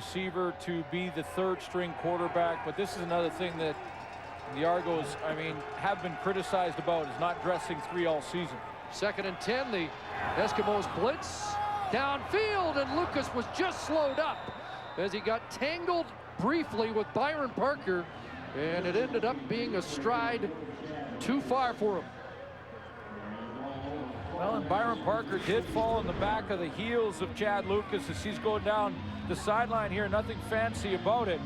receiver to be the third-string quarterback. But this is another thing that the Argos, I mean, have been criticized about, is not dressing 3 all season. 2nd and 10, the Eskimos blitz downfield, and Lucas was just slowed up as he got tangled briefly with Byron Parker, and it ended up being a stride too far for him. Well, and Byron Parker did fall on the back of the heels of Chad Lucas as he's going down the sideline here. Nothing fancy about it.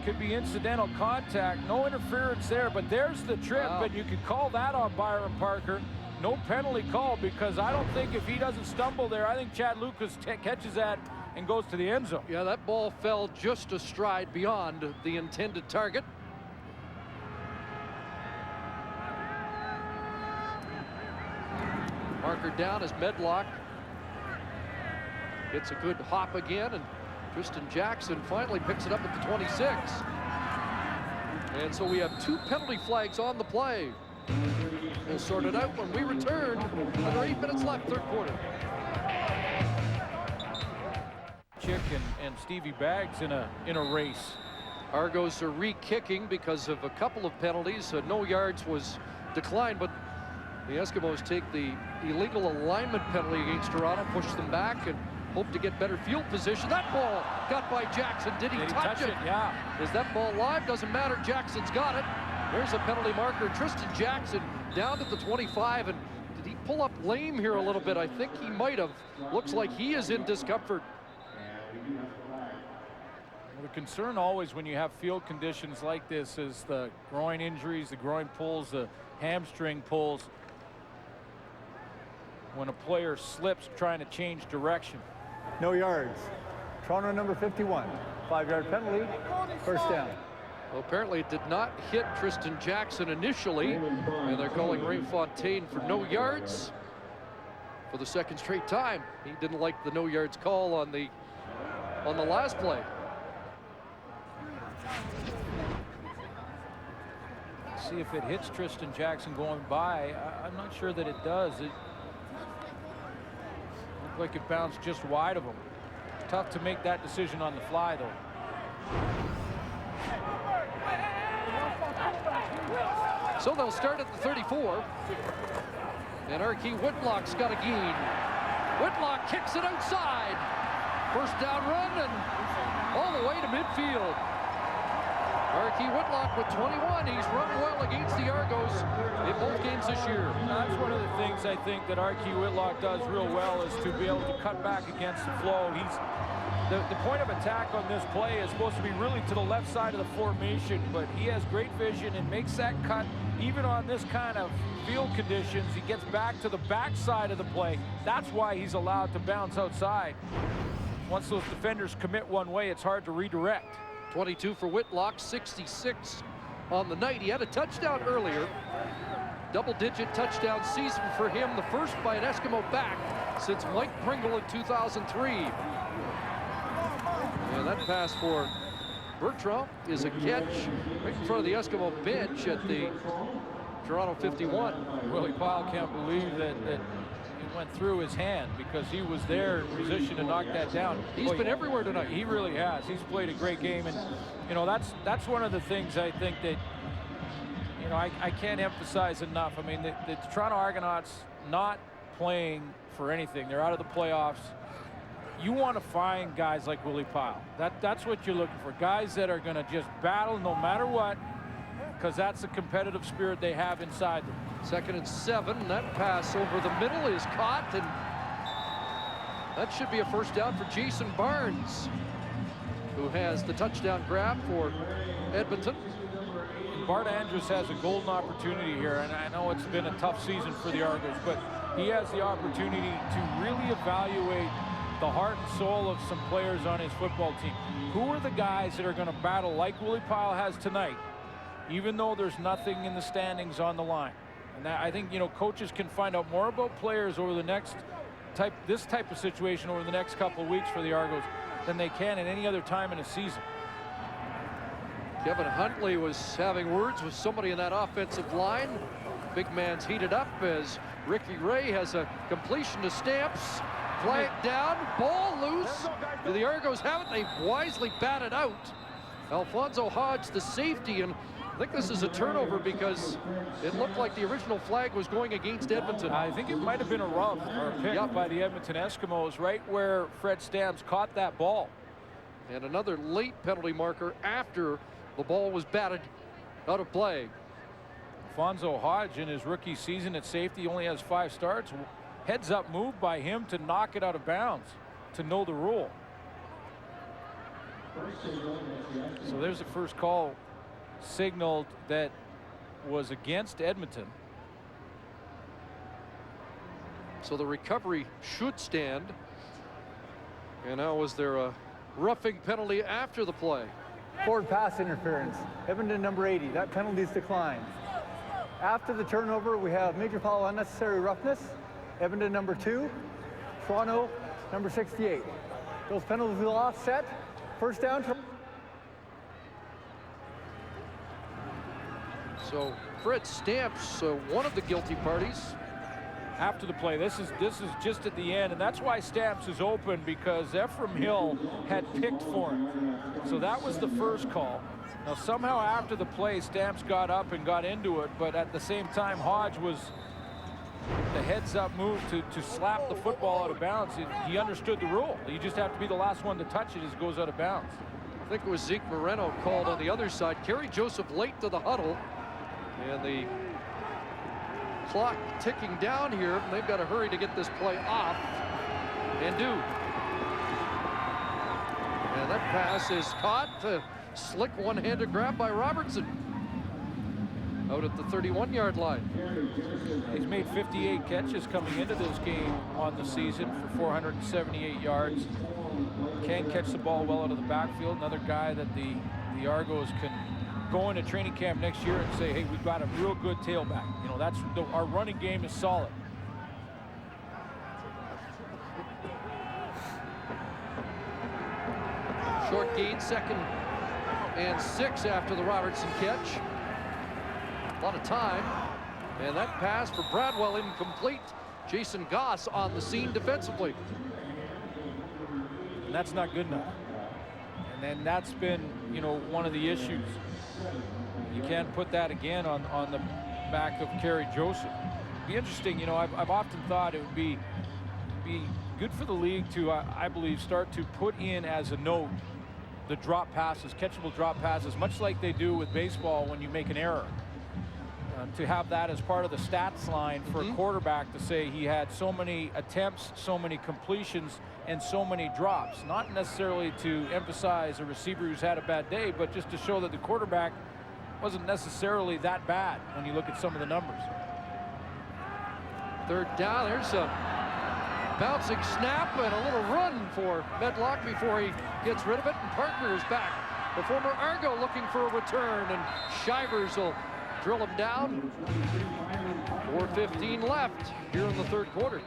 Could be incidental contact, no interference there, but there's the trip. Wow. And you could call that on Byron Parker. No penalty call, because I don't think if he doesn't stumble there, I think Chad Lucas catches that and goes to the end zone. Yeah, that ball fell just a stride beyond the intended target. Marker down as Medlock gets a good hop again, and Tristan Jackson finally picks it up at the 26. And so we have 2 penalty flags on the play. We'll sort it out when we return. Under 8 minutes left, 3rd quarter. Chick and Stevie Baggs in a race. Argos are re-kicking because of a couple of penalties. No yards was declined, but the Eskimos take the illegal alignment penalty against Toronto, push them back, and hope to get better field position. That ball got by Jackson. Did he touch it? Yeah. Is that ball live? Doesn't matter. Jackson's got it. There's a penalty marker. Tristan Jackson down to the 25. And did he pull up lame here a little bit? I think he might have. Looks like he is in discomfort. Well, the concern always when you have field conditions like this is the groin injuries, the groin pulls, the hamstring pulls. When a player slips trying to change direction. No yards. Toronto number 51. 5-yard penalty. First down. Well, apparently it did not hit Tristan Jackson initially, and they're calling Ray Fontaine for no yards for the 2nd straight time. He didn't like the no yards call on the last play. See if it hits Tristan Jackson going by. I'm not sure that it does. It looked like it bounced just wide of him. Tough to make that decision on the fly, though. So they'll start at the 34. And Archie Whitlock's got a gain. Whitlock kicks it outside. First down run and all the way to midfield. Archie Whitlock with 21. He's run well against the Argos in both games this year. That's one of the things I think that Archie Whitlock does real well, is to be able to cut back against the flow. The point of attack on this play is supposed to be really to the left side of the formation, but he has great vision and makes that cut even on this kind of field conditions. He gets back to the back side of the play. That's why he's allowed to bounce outside. Once those defenders commit one way, it's hard to redirect. 22 for Whitlock, 66 on the night. He had a touchdown earlier. Double-digit touchdown season for him, the first by an Eskimo back since Mike Pringle in 2003. And that pass for Bertrand is a catch right in front of the Eskimo bench at the Toronto 51. Willie Pyle can't believe that it went through his hand, because he was there in position to knock that down. He's been everywhere tonight. He really has. He's played a great game, and you know, that's one of the things I think that, you know, I can't emphasize enough. I mean, the Toronto Argonauts not playing for anything. They're out of the playoffs. You want to find guys like Willie Pyle. That's what you're looking for. Guys that are going to just battle no matter what, because that's the competitive spirit they have inside them. 2nd and 7. That pass over the middle is caught, and that should be a first down for Jason Barnes, who has the touchdown grab for Edmonton. Bart Andrus has a golden opportunity here, and I know it's been a tough season for the Argos, but he has the opportunity to really evaluate the heart and soul of some players on his football team. Who are the guys that are going to battle like Willie Pyle has tonight, even though there's nothing in the standings on the line? And that, I think, you know, coaches can find out more about players over the this type of situation over the next couple of weeks for the Argos than they can at any other time in a season. Kevin Huntley was having words with somebody in that offensive line. Big man's heated up as Ricky Ray has a completion to Stamps. Flag down, ball loose. Do the Argos have it? They wisely batted out. Alfonso Hodge, the safety, and I think this is a turnover because it looked like the original flag was going against Edmonton. I think it might have been a rub or a pick by the Edmonton Eskimos right where Fred Stamps caught that ball. And another late penalty marker after the ball was batted out of play. Alfonso Hodge in his rookie season at safety only has 5 starts. Heads up move by him to knock it out of bounds, to know the rule. So there's the first call signaled that was against Edmonton. So the recovery should stand. And now was there a roughing penalty after the play? Forward pass interference. Edmonton number 80. That penalty is declined. After the turnover, we have major foul unnecessary roughness. Edmonton number 2. Toronto number 68. Those penalties will offset. First down. So Fred Stamps, one of the guilty parties. After the play, this is just at the end, and that's why Stamps is open, because Ephraim Hill had picked for him. So that was the first call. Now somehow after the play, Stamps got up and got into it, but at the same time, Hodge was the heads-up move to slap the football out of bounds. He understood the rule. You just have to be the last one to touch it as it goes out of bounds. I think it was Zeke Moreno called on the other side. Kerry Joseph late to the huddle, and the clock ticking down here. They've got to hurry to get this play off, and do. And that pass is caught. Slick one-handed grab by Robertson out at the 31-yard line. He's made 58 catches coming into this game on the season for 478 yards. Can catch the ball well out of the backfield. Another guy that the Argos can go into training camp next year and say, hey, we've got a real good tailback. You know, that's our running game is solid. Short gain, 2nd and 6 after the Robertson catch. A lot of time, and that pass for Bradwell incomplete. Jason Goss on the scene defensively. And that's not good enough. And then that's been, you know, one of the issues. You can't put that again on the back of Kerry Joseph. It'd be interesting, you know, I've often thought it would be good for the league to, I believe, start to put in as a note the drop passes, catchable drop passes, much like they do with baseball when you make an error. To have that as part of the stats line for a quarterback to say he had so many attempts, so many completions, and so many drops. Not necessarily to emphasize a receiver who's had a bad day, but just to show that the quarterback wasn't necessarily that bad when you look at some of the numbers. 3rd down, there's a bouncing snap and a little run for Medlock before he gets rid of it, and Parker is back. The former Argo looking for a return, and Shivers will drill him down. 4:15 left here in the 3rd quarter.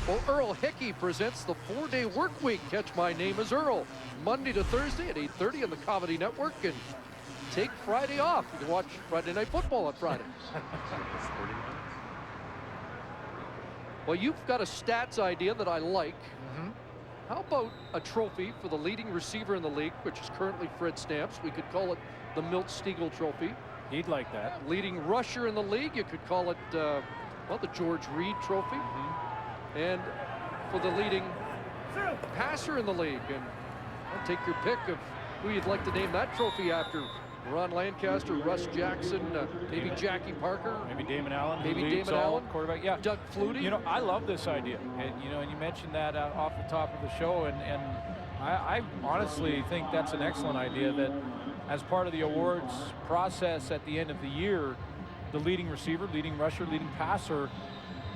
Well, Earl Hickey presents the 4-day work week. Catch My Name is Earl, Monday to Thursday at 8:30 on the Comedy Network, and take Friday off. You can watch Friday Night Football on Friday. Well, you've got a stats idea that I like. How about a trophy for the leading receiver in the league, which is currently Fred Stamps? We could call it the Milt Stegall Trophy. He'd like that. Leading rusher in the league, you could call it, well, the George Reed Trophy. And for the leading passer in the league, and I'll take your pick of who you'd like to name that trophy after. Ron Lancaster, Russ Jackson, maybe Jackie Parker, maybe Damon Allen, maybe Damon Allen, quarterback. Yeah, Doug Flutie. You know, I love this idea. And, you know, and you mentioned that off the top of the show, and I honestly think that's an excellent idea. That as part of the awards process at the end of the year, the leading receiver, leading rusher, leading passer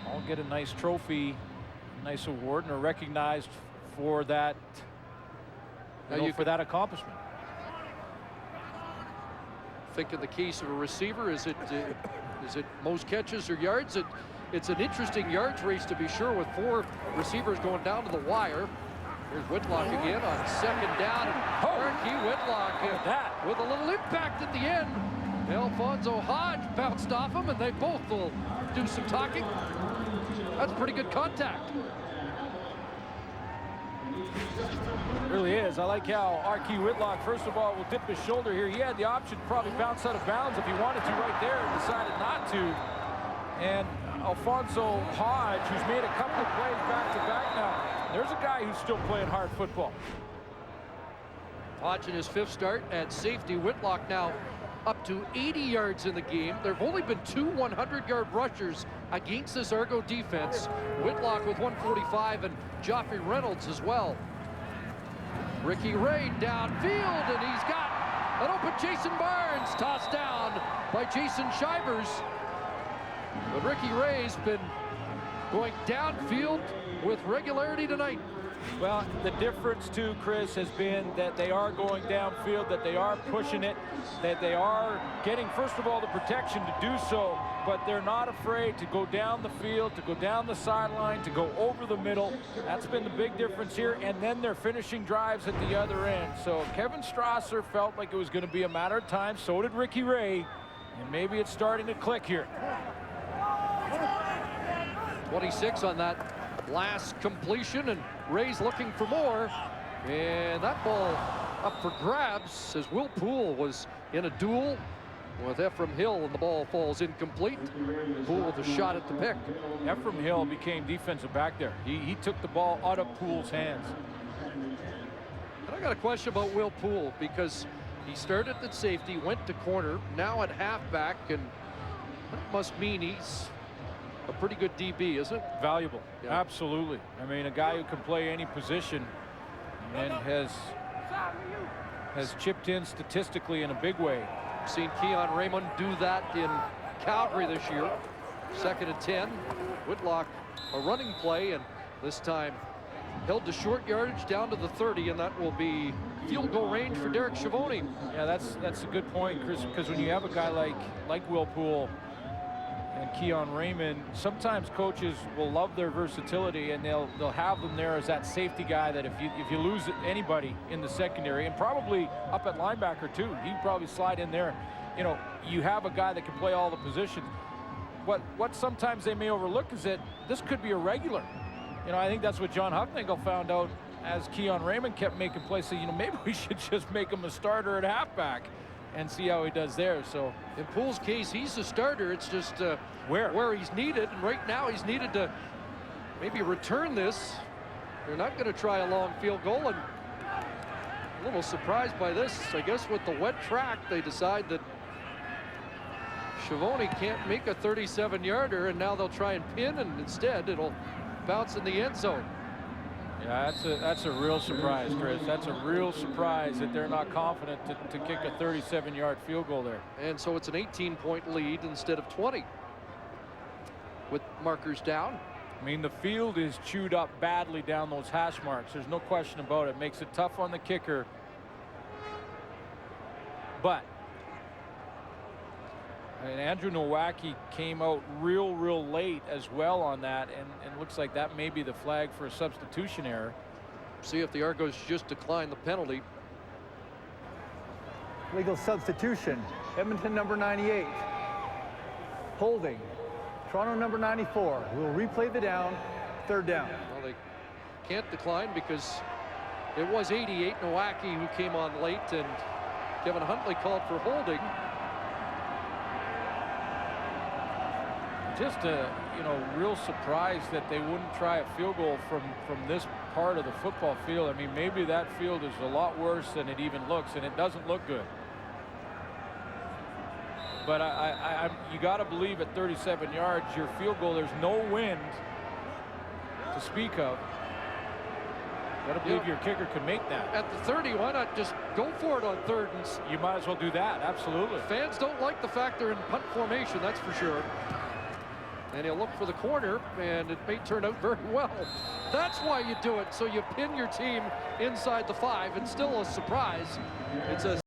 all get a nice trophy, nice award, and are recognized for that. For that accomplishment. Think in the case of a receiver, is it most catches or yards? It's an interesting yards race to be sure, with 4 receivers going down to the wire. Here's Whitlock again on 2nd down. Archie Whitlock with a little impact at the end. Alfonso Hodge bounced off him, and they both will do some talking. That's pretty good contact. Really is. I like how Arky Whitlock, first of all, will dip his shoulder here. He had the option to probably bounce out of bounds if he wanted to right there and decided not to. And Alfonso Hodge, who's made a couple of plays back-to-back now, there's a guy who's still playing hard football. Hodge in his 5th start at safety. Whitlock now up to 80 yards in the game. There have only been 2 100-yard rushers against this Argo defense. Whitlock with 145 and Joffrey Reynolds as well. Ricky Ray downfield, and he's got an open Jason Barnes, tossed down by Jason Shivers. But Ricky Ray's been going downfield with regularity tonight. Well, the difference too, Chris, has been that they are going downfield, that they are pushing it, that they are getting, first of all, the protection to do so, but they're not afraid to go down the field, to go down the sideline, to go over the middle. That's been the big difference here, and then they're finishing drives at the other end. So Kevin Strasser felt like it was going to be a matter of time. So did Ricky Ray, and maybe it's starting to click here. 26 on that last completion, and Ray's looking for more, and that ball up for grabs as Will Poole was in a duel with Ephraim Hill, and the ball falls incomplete. Poole with a shot at the pick. Ephraim Hill became defensive back there. He took the ball out of Poole's hands. And I got a question about Will Poole, because he started at safety, went to corner, now at halfback, and that must mean he's a pretty good DB, isn't it? Valuable, yeah. Absolutely. I mean, a guy who can play any position and has chipped in statistically in a big way. Seen Keon Raymond do that in Calgary this year. 2nd and 10. Whitlock a running play, and this time held to short yardage down to the 30, and that will be field goal range for Derek Schiavone. Yeah, that's a good point, Chris, because when you have a guy like Will Poole and Keon Raymond, sometimes coaches will love their versatility, and they'll have them there as that safety guy that if you lose anybody in the secondary, and probably up at linebacker too, he'd probably slide in there. You know, you have a guy that can play all the positions. What sometimes they may overlook is that this could be a regular. You know, I think that's what John Huffnagel found out as Keon Raymond kept making plays. So, you know, maybe we should just make him a starter at halfback and see how he does there. So in Poole's case, he's a starter. It's just where he's needed, and right now he's needed to maybe return this. They're not going to try a long field goal, and a little surprised by this. I guess with the wet track, they decide that Schiavone can't make a 37-yarder, and now they'll try and pin, and instead it'll bounce in the end zone. Yeah, that's a real surprise, Chris. That's a real surprise that they're not confident to kick a 37-yard field goal there. And so it's an 18-point lead instead of 20 with markers down. I mean, the field is chewed up badly down those hash marks. There's no question about it. Makes it tough on the kicker. But I mean, Andrew Nowacki came out real late as well on that, and looks like that may be the flag for a substitution error. See if the Argos just decline the penalty. Legal substitution. Edmonton number 98. Holding. Toronto number 94. We'll replay the down. 3rd down. Well, they can't decline because it was 88 Nowacki who came on late, and Kevin Huntley called for holding. Just a real surprise that they wouldn't try a field goal from this part of the football field. I mean, maybe that field is a lot worse than it even looks, and it doesn't look good. But you got to believe at 37 yards, your field goal, there's no wind to speak of. Got to believe your kicker can make that. At the 30, why not just go for it on 3rd? And you might as well do that. Absolutely. Fans don't like the fact they're in punt formation, that's for sure. And he'll look for the corner, and it may turn out very well. That's why you do it, so you pin your team inside the 5. It's still a surprise. It's a